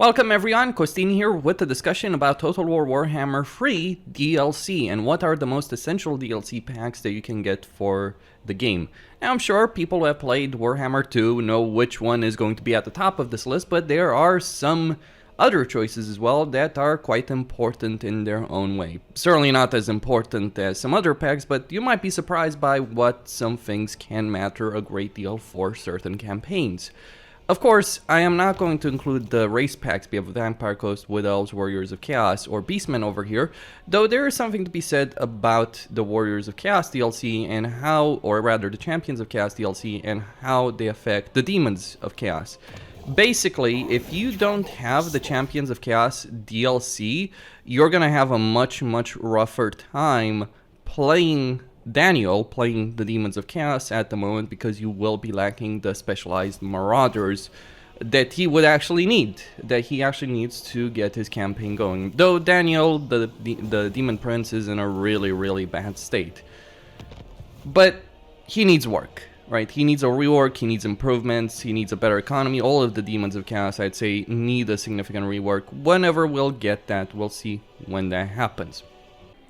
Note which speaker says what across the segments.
Speaker 1: Welcome everyone, Costin here with a discussion about Total War Warhammer free DLC and what are the most essential DLC packs that you can get for the game. Now I'm sure people who have played Warhammer 2 know which one is going to be at the top of this list, but there are some other choices as well that are quite important in their own way. Certainly not as important as some other packs, but you might be surprised by what some things can matter a great deal for certain campaigns. Of course, I am not going to include the race packs, be it Vampire Coast, Wood Elves, Warriors of Chaos, or Beastmen over here, though there is something to be said about the Warriors of Chaos DLC and how, or rather the Champions of Chaos DLC, and how they affect the Demons of Chaos. Basically, if you don't have the Champions of Chaos DLC, you're gonna have a much rougher time playing the Demons of Chaos at the moment, because you will be lacking the specialized Marauders that he would actually need, that he actually needs to get his campaign going. Though Daniel, the Demon Prince, is in a really bad state. But he needs work, right? He needs a rework, he needs improvements, he needs a better economy. All of the Demons of Chaos, I'd say, need a significant rework. Whenever we'll get that, we'll see when that happens.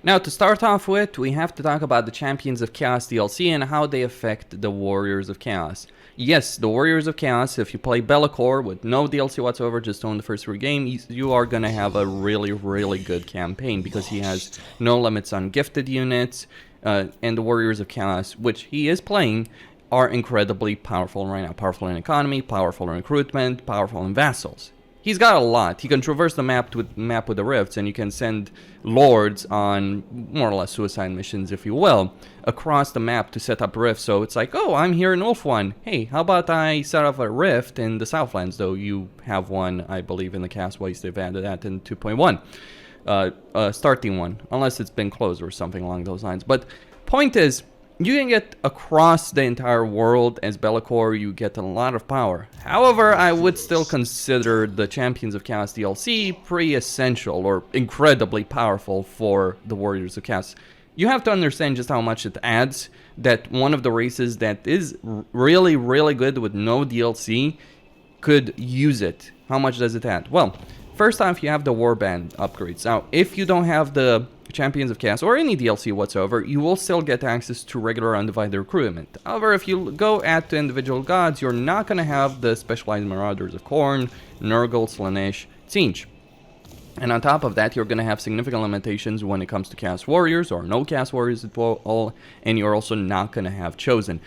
Speaker 1: Now, to start off with, we have to talk about the Champions of Chaos DLC and how they affect the Warriors of Chaos. Yes, the Warriors of Chaos, if you play Be'lakor with no DLC whatsoever, just own the first free game, you are going to have a really good campaign, because he has no limits on gifted units, and the Warriors of Chaos, which he is playing, are incredibly powerful right now. Powerful in economy, powerful in recruitment, powerful in vassals. He's got a lot. He can traverse the map with the rifts, and you can send lords on more or less suicide missions, if you will, across the map to set up rifts. So it's like, oh, I'm here in Wolf 1. Hey, how about I set up a rift in the Southlands? Though you have one, I believe, in the Castways. They've added that in 2.1. Starting one, unless it's been closed or something along those lines. But point is, you can get across the entire world as Be'lakor, you get a lot of power. However, I would still consider the Champions of Chaos DLC pretty essential or incredibly powerful for the Warriors of Chaos. You have to understand just how much it adds, that one of the races that is really good with no DLC could use it. How much does it add? Well, first off, you have the Warband upgrades. Now, if you don't have the Champions of Chaos or any DLC whatsoever, you will still get access to regular undivided recruitment. However, if you go at the individual gods, you're not going to have the specialized Marauders of Khorne, Nurgle, Slaanesh, Tzeentch. And on top of that, you're going to have significant limitations when it comes to Chaos Warriors, or no Chaos Warriors at all, and you're also not going to have Chosen.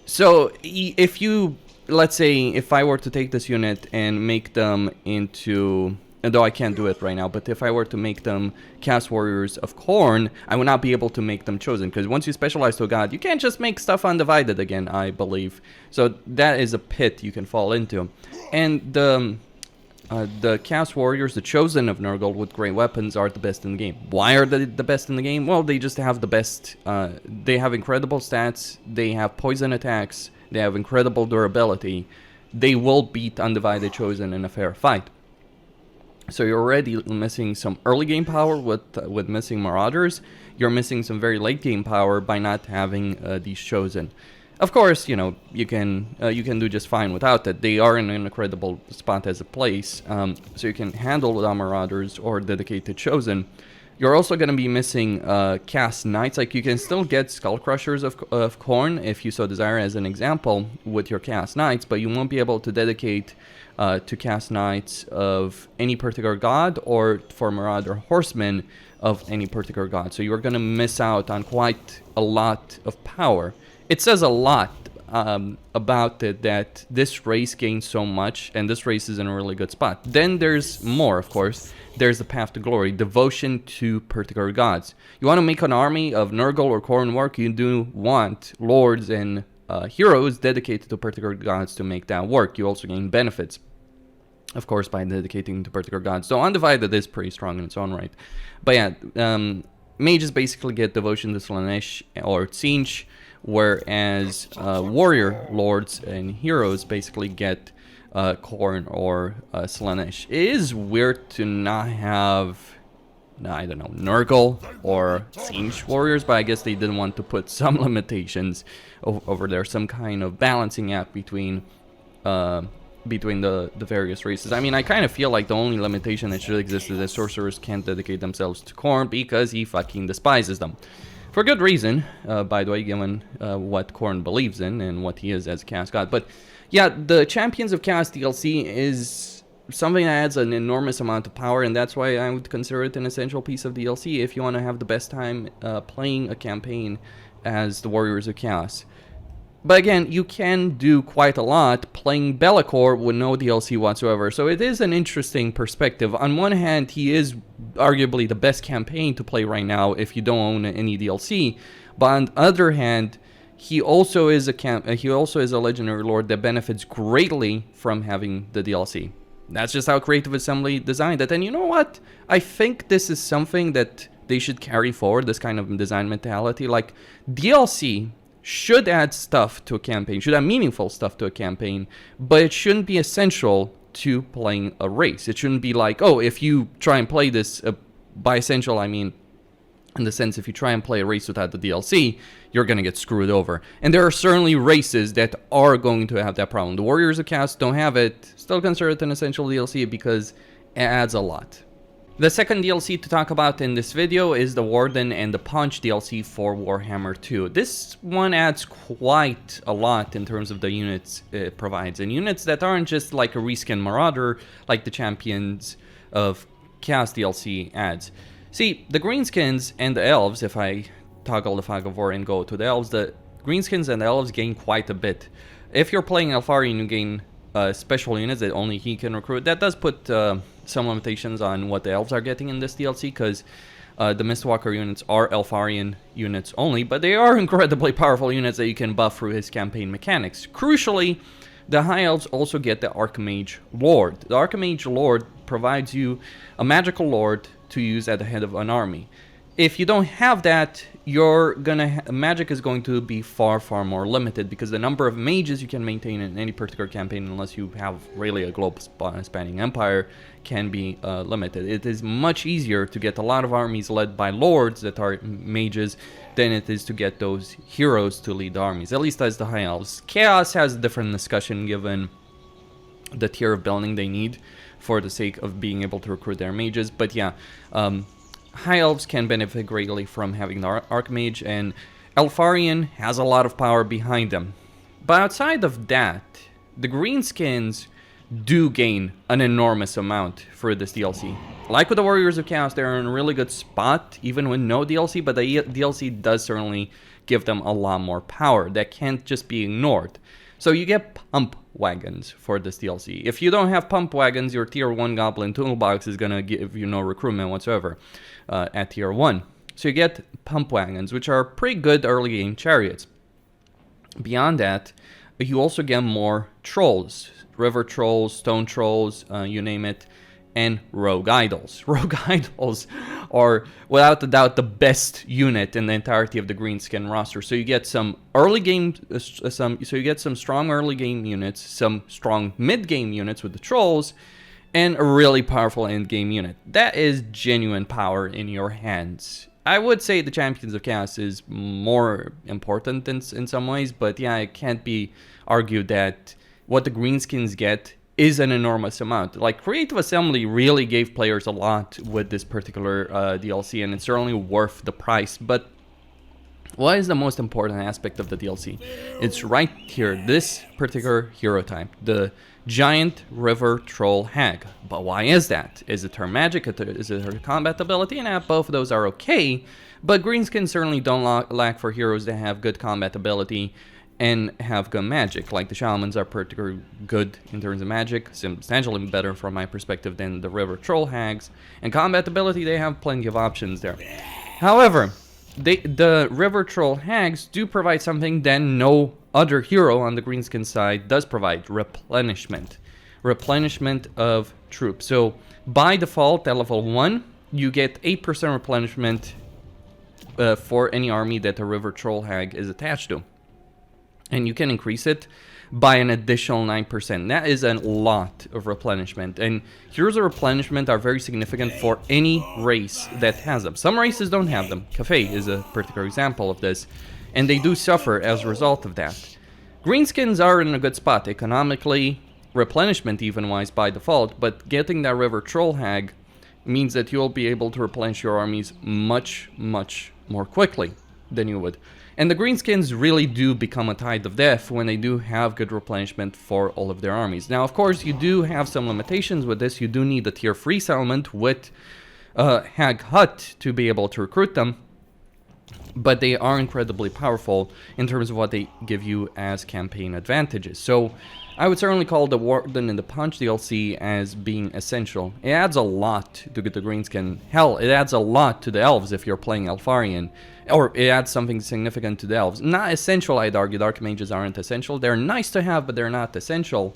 Speaker 1: So, if you, let's say, if I were to take this unit and make them into, though I can't do it right now, but if I were to make them Chaos Warriors of Khorne, I would not be able to make them Chosen, because once you specialize to a god, you can't just make stuff undivided again, I believe. So that is a pit you can fall into. And the Chaos Warriors, the Chosen of Nurgle with great weapons, are the best in the game. Why are they the best in the game? Well, they just have the best, they have incredible stats, they have poison attacks, they have incredible durability. They will beat undivided Chosen in a fair fight. So you're already missing some early game power with missing Marauders. You're missing some very late game power by not having these Chosen. Of course, you know, you can do just fine without that. They are in an incredible spot as a place, so you can handle without Marauders or dedicated Chosen. You're also going to be missing Cast Knights. Like, you can still get Skull Crushers of Khorne if you so desire, as an example, with your Cast Knights, but you won't be able to dedicate to Cast Knights of any particular god, or for Marauder Horsemen of any particular god. So you're going to miss out on quite a lot of power. It says a lot about it that this race gains so much, and this race is in a really good spot. Then there's more, of course. There's the path to glory, devotion to particular gods. You want to make an army of Nurgle or Khorne work, you do want lords and heroes dedicated to particular gods to make that work. You also gain benefits, of course, by dedicating to particular gods. So Undivided is pretty strong in its own right. But yeah, mages basically get devotion to Slaanesh or Tzeentch, whereas warrior lords and heroes basically get Khorne or Slaanesh. It is weird to not have, I don't know, Nurgle or Tzeentch warriors, but I guess they didn't want to put some limitations over there, some kind of balancing act between between the various races. I mean, I kind of feel like the only limitation that should exist is that sorcerers can't dedicate themselves to Khorne because he fucking despises them. For good reason, by the way, given what Khorne believes in and what he is as a Chaos God. But yeah, the Champions of Chaos DLC is something that adds an enormous amount of power, and that's why I would consider it an essential piece of DLC if you want to have the best time playing a campaign as the Warriors of Chaos. But again, you can do quite a lot playing Be'lakor with no DLC whatsoever, so it is an interesting perspective. On one hand, he is arguably the best campaign to play right now if you don't own any DLC, but on the other hand, he also is a legendary lord that benefits greatly from having the DLC. That's just how Creative Assembly designed it, and you know what? I think this is something that they should carry forward, this kind of design mentality. Like, DLC should add stuff to a campaign, should add meaningful stuff to a campaign, but it shouldn't be essential to playing a race. It shouldn't be like, oh, if you try and play this, by essential I mean in the sense if you try and play a race without the DLC, you're going to get screwed over. And there are certainly races that are going to have that problem. The Warriors of Chaos don't have it, still consider it an essential DLC because it adds a lot. The second DLC to talk about in this video is the Warden and the Paunch DLC for Warhammer 2. This one adds quite a lot in terms of the units it provides, and units that aren't just like a reskin Marauder like the Champions of Chaos DLC adds. See, the Greenskins and the Elves, if I toggle the Fog of War and go to the Elves, the Greenskins and the Elves gain quite a bit. If you're playing Elfarian, you gain special units that only he can recruit. That does put some limitations on what the Elves are getting in this DLC, because the Mistwalker units are Elfarian units only, but they are incredibly powerful units that you can buff through his campaign mechanics. Crucially, the High Elves also get the Archmage Lord. The Archmage Lord provides you a magical lord to use at the head of an army. If you don't have that, magic is going to be far more limited, because the number of mages you can maintain in any particular campaign, unless you have really a globe spanning empire, can be limited. It is much easier to get a lot of armies led by lords that are mages than it is to get those heroes to lead the armies, at least as the High Elves. Chaos has a different discussion given the tier of building they need for the sake of being able to recruit their mages, but yeah, High Elves can benefit greatly from having the Archmage, and Elfarian has a lot of power behind them. But outside of that, the Greenskins do gain an enormous amount for this DLC. Like with the Warriors of Chaos, they're in a really good spot, even with no DLC, but the DLC does certainly give them a lot more power that can't just be ignored. So you get pump wagons for this DLC. If you don't have pump wagons, your tier 1 Goblin toolbox is gonna give you no recruitment whatsoever at tier 1. So you get pump wagons, which are pretty good early game chariots. Beyond that, you also get more trolls. River trolls, stone trolls, you name it, and rogue idols. Rogue idols are, without a doubt, the best unit in the entirety of the Greenskin roster. So you get some early game, so you get some strong early game units, some strong mid game units with the trolls, and a really powerful end game unit. That is genuine power in your hands. I would say the Champions of Chaos is more important in some ways, but yeah, it can't be argued that what the Greenskins get is an enormous amount. Like, Creative Assembly really gave players a lot with this particular DLC, and it's certainly worth the price. But what is the most important aspect of the DLC? It's right here, this particular hero type, the Giant River Troll Hag. But why is that? Is it her magic? Is it her combat ability? And both of those are okay, but Greenskins certainly don't lack for heroes that have good combat ability and have good magic. Like, the Shamans are particularly good in terms of magic, substantially better from my perspective than the River Troll Hags, and combat ability, they have plenty of options there. However, the River Troll Hags do provide something that no other hero on the Greenskin side does provide: replenishment. Replenishment of troops. So by default at level 1, you get 8% replenishment for any army that a River Troll Hag is attached to. And you can increase it by an additional 9%. That is a lot of replenishment. And heroes of replenishment are very significant for any race that has them. Some races don't have them. Cafe is a particular example of this. And they do suffer as a result of that. Greenskins are in a good spot economically. replenishment even wise by default, but getting that River Troll Hag means that you'll be able to replenish your armies much more quickly than you would. And the greenskins really do become a tide of death when they do have good replenishment for all of their armies. Now, of course, you do have some limitations with this. You do need a tier 3 settlement with Hag Hut to be able to recruit them. But they are incredibly powerful in terms of what they give you as campaign advantages. So I would certainly call the Warden and the Paunch DLC as being essential. It adds a lot to get the greenskin. Hell, it adds a lot to the elves if you're playing Elfarian. Or it adds something significant to the elves. Not essential, I'd argue. Dark mages aren't essential. They're nice to have, but they're not essential.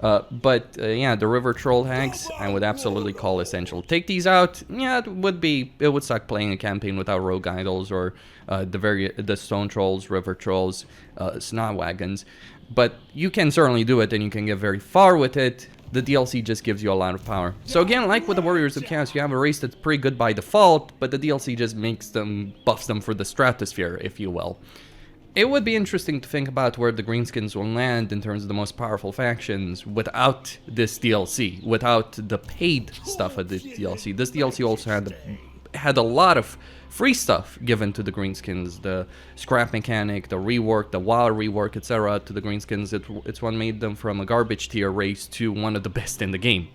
Speaker 1: Yeah, the River Troll Hags, I would absolutely call essential. Take these out, yeah, it would suck playing a campaign without Rogue Idols or the Stone Trolls, River Trolls, Snot Wagons. But you can certainly do it, and you can get very far with it. The DLC just gives you a lot of power. So again, like with the Warriors of Chaos, you have a race that's pretty good by default, but the DLC just buffs them for the stratosphere, if you will. It would be interesting to think about where the greenskins will land in terms of the most powerful factions without this DLC, without the paid stuff of this DLC. This DLC also had a lot of free stuff given to the greenskins, the scrap mechanic, the rework, the wild rework, etc. to the greenskins. It's what made them from a garbage tier race to one of the best in the game.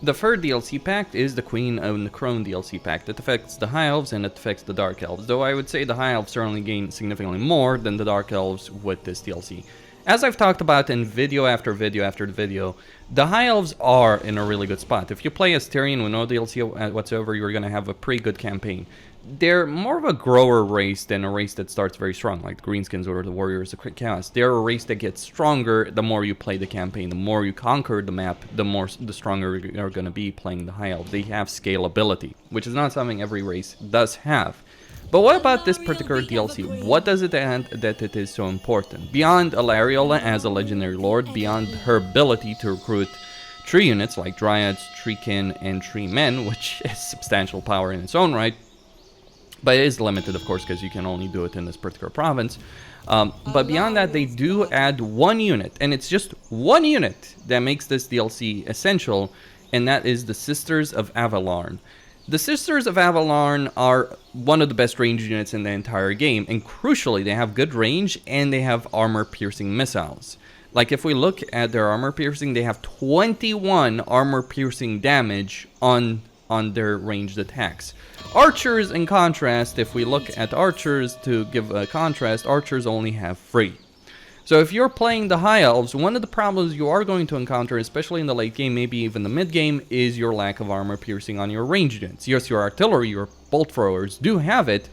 Speaker 1: The third DLC pack is the Queen and the Crone DLC pack. That affects the High Elves and it affects the Dark Elves, though I would say the High Elves certainly gain significantly more than the Dark Elves with this DLC. As I've talked about in video after video after video, the High Elves are in a really good spot. If you play as Tyrion with no DLC whatsoever, you're going to have a pretty good campaign. They're more of a grower race than a race that starts very strong, like the Greenskins or the Warriors of Chaos. They're a race that gets stronger the more you play the campaign. The more you conquer the map, the stronger you're going to be playing the High Elves. They have scalability, which is not something every race does have. But what about this particular DLC? What does it add that it is so important? Beyond Alariola as a legendary lord, beyond her ability to recruit tree units like Dryads, Treekin, and Tree Men, which is substantial power in its own right, but it is limited, of course, because you can only do it in this particular province. But beyond that, they do add one unit, and it's just one unit that makes this DLC essential, and that is the Sisters of Avalarn. The Sisters of Avalarn are one of the best range units in the entire game, and crucially, they have good range and they have armor-piercing missiles. Like, if we look at their armor-piercing, they have 21 armor-piercing damage on their ranged attacks. Archers, in contrast, if we look at archers to give a contrast, archers only have 3. So if you're playing the High Elves, one of the problems you are going to encounter, especially in the late game, maybe even the mid game, is your lack of armor piercing on your ranged units. Yes, your artillery, your bolt throwers do have it,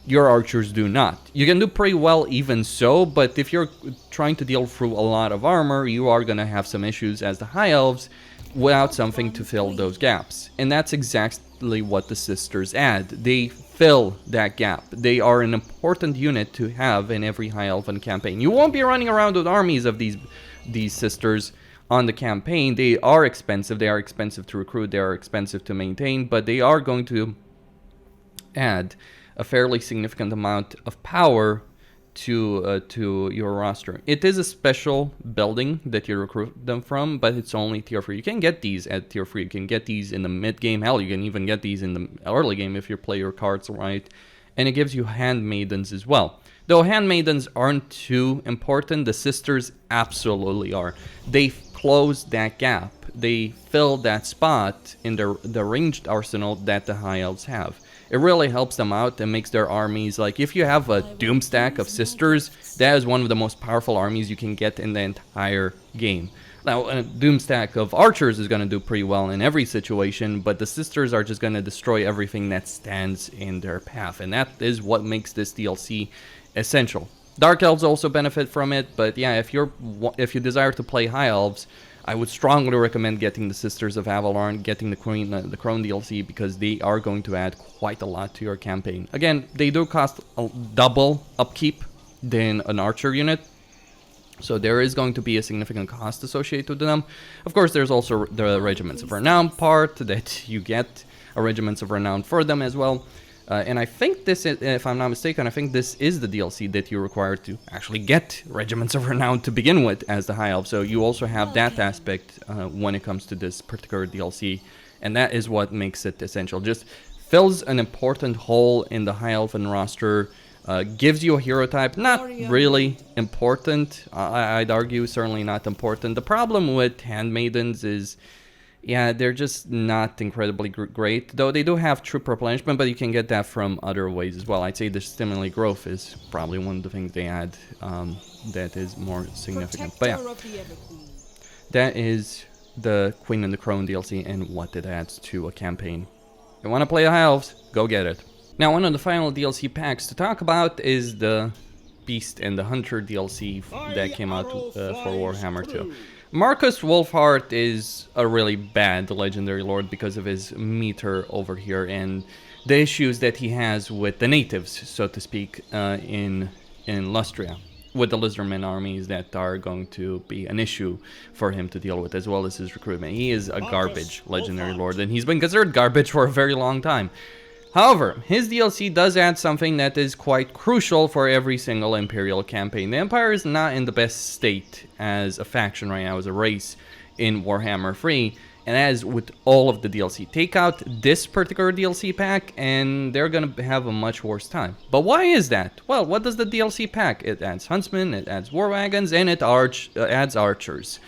Speaker 1: your archers do not. You can do pretty well even so, but if you're trying to deal through a lot of armor, you are going to have some issues as the High Elves without something to fill those gaps. And that's exactly what the Sisters add. They fill that gap. They are an important unit to have in every High Elven campaign. You won't be running around with armies of these Sisters on the campaign. They are expensive. They are expensive to recruit. They are expensive to maintain, but they are going to add a fairly significant amount of power to your roster. It is a special building that you recruit them from, but it's only tier 3. You can get these at tier 3. You can get these in the mid game. Hell, you can even get these in the early game if you play your cards right. And it gives you handmaidens as well. Though handmaidens aren't too important, the Sisters absolutely are. They close that gap. They fill that spot in the ranged arsenal that the High Elves have. It really helps them out and makes their armies, like, if you have a Doom stack of Sisters, that is one of the most powerful armies you can get in the entire game. Now, a Doom stack of Archers is going to do pretty well in every situation, but the Sisters are just going to destroy everything that stands in their path, and that is what makes this DLC essential. Dark Elves also benefit from it, but yeah, if you desire to play High Elves, I would strongly recommend getting the Sisters of Avalarn, getting the Crone DLC, because they are going to add quite a lot to your campaign. Again, they do cost a double upkeep than an Archer unit, so there is going to be a significant cost associated with them. Of course, there's also the Regiments of Renown part that you get, Regiments of Renown for them as well. And I think this is, if I'm not mistaken, I think this is the DLC that you require to actually get Regiments of Renown to begin with as the High Elf. So you also have that aspect when it comes to this particular DLC. And that is what makes it essential. Just fills an important hole in the High Elven roster. Gives you a hero type, not really important. I'd argue certainly not important. The problem with Handmaidens is, yeah, they're just not incredibly great, though they do have troop replenishment, but you can get that from other ways as well. I'd say the stimulate growth is probably one of the things they add that is more significant. But yeah, that is the Queen and the Crone DLC and what it adds to a campaign. If you want to play the High Elves, go get it. Now, one of the final DLC packs to talk about is the Beast and the Hunter DLC that came out for Warhammer 2. Marcus Wolfheart is a really bad legendary lord because of his meter over here and the issues that he has with the natives, so to speak, in Lustria, with the Lizardmen armies that are going to be an issue for him to deal with, as well as his recruitment. He is a garbage legendary lord, and he's been considered garbage for a very long time. However, his DLC does add something that is quite crucial for every single Imperial campaign. The Empire is not in the best state as a faction right now, as a race in Warhammer 3, and as with all of the DLC. Take out this particular DLC pack and they're gonna have a much worse time. But why is that? Well, what does the DLC pack? It adds Huntsmen, it adds War Wagons, and it adds Archers.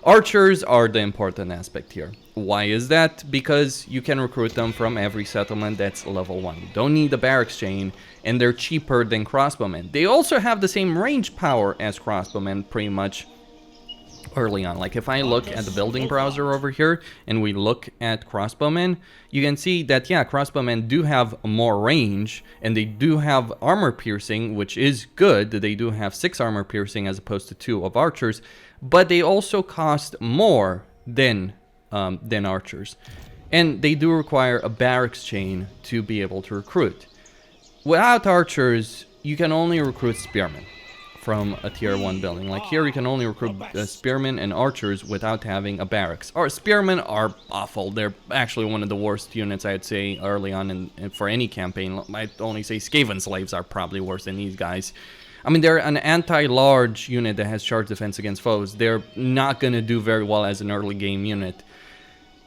Speaker 1: Archers are the important aspect here. Why is that? Because you can recruit them from every settlement that's level 1. You don't need the barracks chain, and they're cheaper than crossbowmen. They also have the same range power as crossbowmen pretty much early on. Like if I look at the building browser over here and we look at crossbowmen, you can see that yeah, crossbowmen do have more range and they do have armor piercing, which is good. They do have 6 armor piercing as opposed to 2 of archers, but they also cost more than archers, and they do require a barracks chain to be able to recruit. Without archers, you can only recruit spearmen from a tier 1 building. Like here, you can only recruit spearmen and archers without having a barracks. Or spearmen are awful. They're actually one of the worst units, I'd say, early on for any campaign. I'd only say Skaven slaves are probably worse than these guys. I mean, they're an anti-large unit that has charge defense against foes. They're not going to do very well as an early game unit.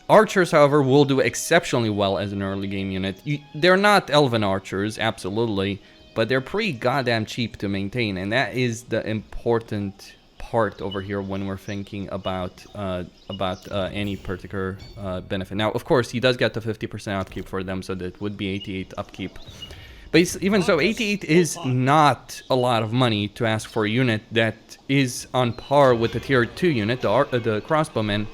Speaker 1: Archers, however, will do exceptionally well as an early game unit. They're not elven archers, absolutely, but they're pretty goddamn cheap to maintain, and that is the important part over here when we're thinking about any particular benefit. Now, of course, he does get the 50% upkeep for them, so that would be 88 upkeep. But even so, 88 is not a lot of money to ask for a unit that is on par with the tier 2 unit, the crossbowmen,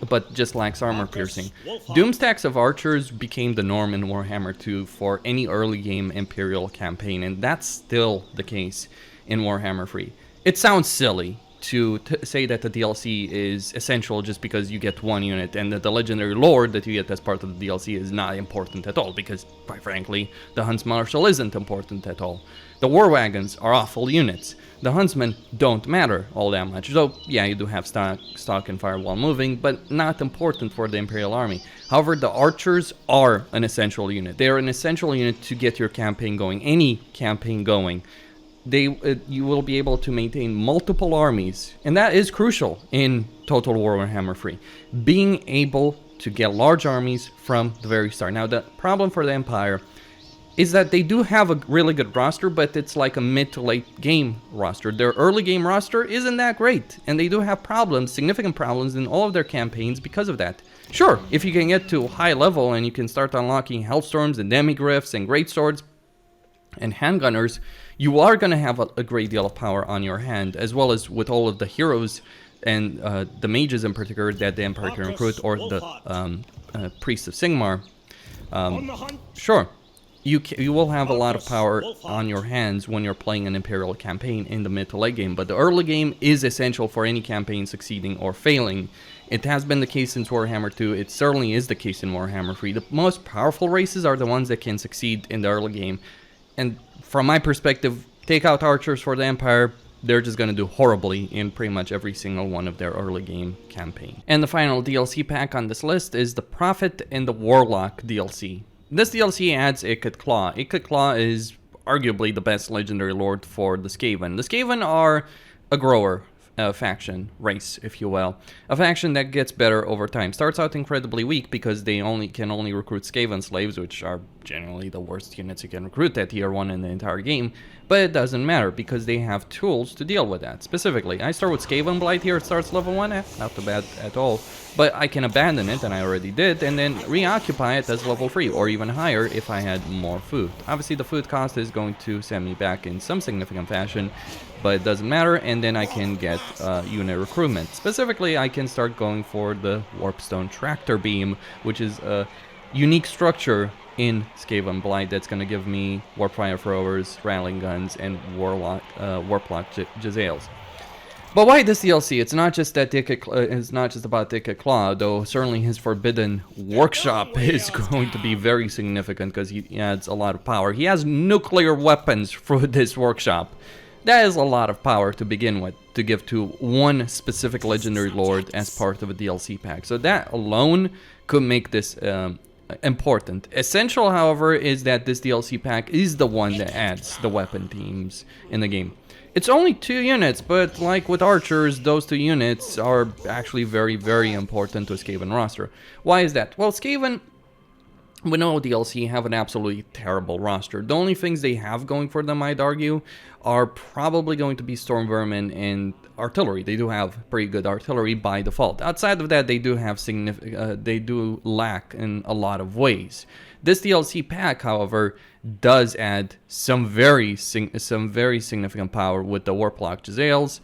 Speaker 1: but just lacks armor piercing. Doomstacks of archers became the norm in Warhammer 2 for any early game Imperial campaign, and that's still the case in Warhammer 3. It sounds silly to say that the DLC is essential just because you get one unit, and that the legendary lord that you get as part of the DLC is not important at all, because, quite frankly, the Hunts Marshal isn't important at all. The War Wagons are awful units. The Huntsmen don't matter all that much, though, yeah, you do have stock and firewall moving, but not important for the Imperial Army. However, the Archers are an essential unit. They are an essential unit to get your campaign going, any campaign going. You will be able to maintain multiple armies, and that is crucial in Total War Warhammer 3. Being able to get large armies from the very start. Now, the problem for the Empire is that they do have a really good roster, but it's like a mid to late game roster. Their early game roster isn't that great, and they do have problems, significant problems in all of their campaigns because of that. Sure, if you can get to high level and you can start unlocking Hellstorms and Demigryphs and Greatswords and Handgunners, you are going to have a great deal of power on your hand, as well as with all of the heroes and the mages in particular that the Empire can recruit, or the Priests of Sigmar. Sure, you will have a lot of power on your hands when you're playing an Imperial campaign in the mid to late game, but the early game is essential for any campaign succeeding or failing. It has been the case since Warhammer 2, it certainly is the case in Warhammer 3. The most powerful races are the ones that can succeed in the early game, and from my perspective, take out Archers for the Empire, they're just going to do horribly in pretty much every single one of their early game campaign. And the final DLC pack on this list is the Prophet and the Warlock DLC. This DLC adds Ikit Claw. Ikit Claw is arguably the best legendary lord for the Skaven. The Skaven are a grower faction, race, if you will. A faction that gets better over time. Starts out incredibly weak because they can only recruit Skaven slaves, which are generally the worst units you can recruit at tier 1 in the entire game. But it doesn't matter because they have tools to deal with that. Specifically, I start with Skaven Blight here, it starts level 1, not too bad at all. But I can abandon it, and I already did, and then reoccupy it as level 3, or even higher if I had more food. Obviously the food cost is going to send me back in some significant fashion, but it doesn't matter, and then I can get unit recruitment. Specifically, I can start going for the Warpstone Tractor Beam, which is a unique structure in Skaven Blight that's going to give me Warp Fire Throwers, Rattling Guns, and Warlock, Warplock Jezzails. But why this DLC? It's not just that it's not just about Ikit Claw, though certainly his Forbidden Workshop is going to be very significant because he adds a lot of power. He has nuclear weapons for this workshop. That is a lot of power to begin with, to give to one specific legendary lord as part of a DLC pack. So that alone could make this important. Essential, however, is that this DLC pack is the one that adds the weapon teams in the game. It's only 2 units, but like with archers, those 2 units are actually very, very important to a Skaven roster. Why is that? Well, Skaven, we know DLC have an absolutely terrible roster. The only things they have going for them, I'd argue, are probably going to be Storm Vermin and artillery. They do have pretty good artillery by default. Outside of that, they do have they do lack in a lot of ways. This DLC pack, however, does add some very significant power with the Warplock Jezzails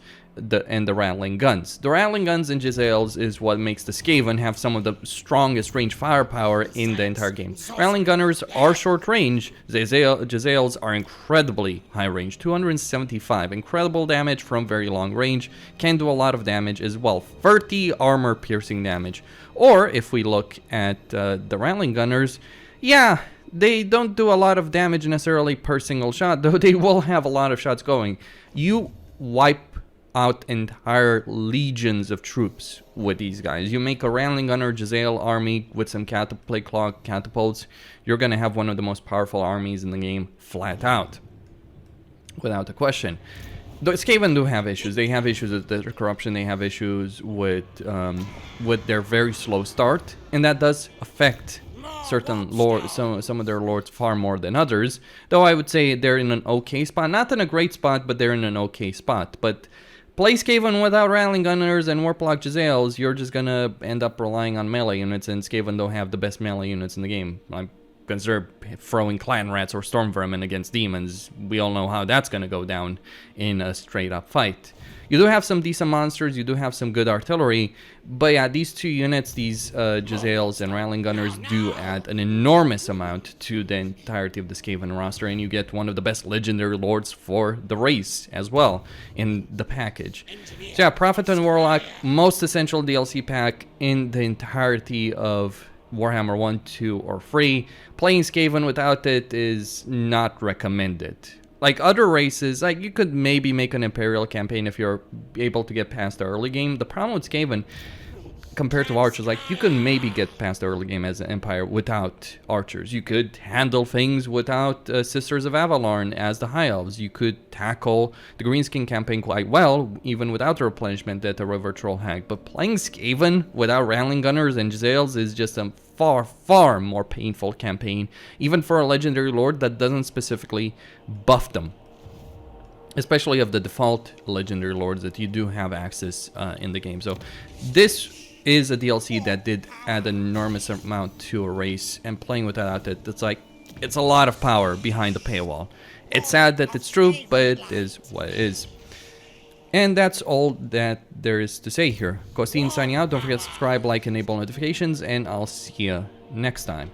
Speaker 1: and the Rattling Guns. The Rattling Guns and Jezzails is what makes the Skaven have some of the strongest range firepower in the entire game. Rattling Gunners are short range, Jezzails are incredibly high range, 275, incredible damage from very long range, can do a lot of damage as well, 30 armor piercing damage. Or if we look at the Rattling Gunners, yeah, they don't do a lot of damage necessarily per single shot, though they will have a lot of shots going. You wipe out entire legions of troops with these guys. You make a Rattling Gunner Jezzail army with some Plate Claw catapults, you're going to have one of the most powerful armies in the game flat out, without a question. The Skaven do have issues. They have issues with their corruption, they have issues with their very slow start, and that does affect certain lords, some of their lords far more than others, though I would say they're in an okay spot. Not in a great spot, but they're in an okay spot. But play Skaven without Rattling Gunners and Warplock Jezzails, you're just gonna end up relying on melee units, and Skaven don't have the best melee units in the game. I'm consider throwing Clan Rats or Storm Vermin against demons. We all know how that's gonna go down in a straight up fight. You do have some decent monsters, you do have some good artillery, but yeah, these 2 units, these Jezzails and Rattling Gunners, do add an enormous amount to the entirety of the Skaven roster, and you get one of the best legendary lords for the race as well in the package. So yeah, Prophet and Warlock, most essential DLC pack in the entirety of Warhammer 1, 2, or 3. Playing Skaven without it is not recommended. Like other races, like you could maybe make an Imperial campaign if you're able to get past the early game. The problem with Skaven, compared to archers, like you could maybe get past the early game as an Empire without archers. You could handle things without Sisters of Avalorn as the High Elves. You could tackle the Greenskin campaign quite well, even without the replenishment that the River Troll had. But playing Skaven without Rattling Gunners and Jezzails is just a far, far more painful campaign, even for a legendary lord that doesn't specifically buff them. Especially of the default legendary lords that you do have access in the game. So this is a DLC that did add an enormous amount to a race, and playing without it, it's a lot of power behind the paywall. It's sad that it's true, but it is what it is. And that's all that there is to say here. Costin signing out. Don't forget to subscribe, like, enable notifications, and I'll see you next time.